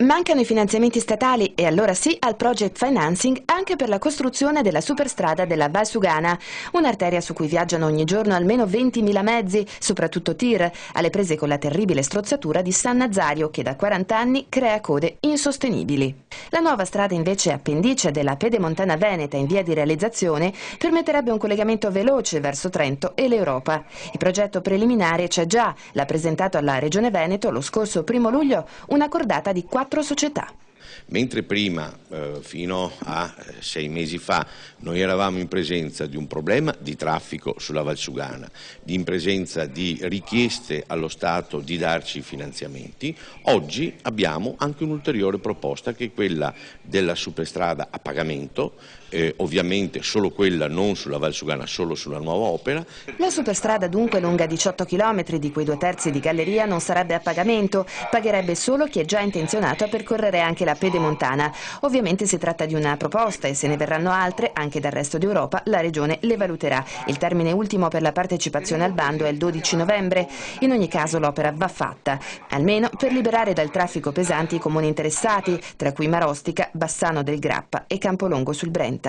Mancano i finanziamenti statali e allora sì al project financing anche per la costruzione della superstrada della Val Sugana, un'arteria su cui viaggiano ogni giorno almeno 20.000 mezzi, soprattutto tir, alle prese con la terribile strozzatura di San Nazario che da 40 anni crea code insostenibili. La nuova strada invece appendice della Pedemontana Veneta in via di realizzazione permetterebbe un collegamento veloce verso Trento e l'Europa. Il progetto preliminare c'è già, l'ha presentato alla Regione Veneto lo scorso 1° luglio una cordata di 4 società. Mentre prima, fino a 6 mesi fa, noi eravamo in presenza di un problema di traffico sulla Valsugana, in presenza di richieste allo Stato di darci finanziamenti, oggi abbiamo anche un'ulteriore proposta che è quella della superstrada a pagamento, ovviamente solo quella, non sulla Valsugana, solo sulla nuova opera. La superstrada dunque lunga 18 km, di cui 2/3 di galleria, non sarebbe a pagamento, pagherebbe solo chi è già intenzionato a percorrere anche la Pedemontana. Ovviamente si tratta di una proposta e se ne verranno altre, anche dal resto d'Europa, la Regione le valuterà. Il termine ultimo per la partecipazione al bando è il 12 novembre. In ogni caso l'opera va fatta, almeno per liberare dal traffico pesanti i comuni interessati, tra cui Marostica, Bassano del Grappa e Campolongo sul Brenta.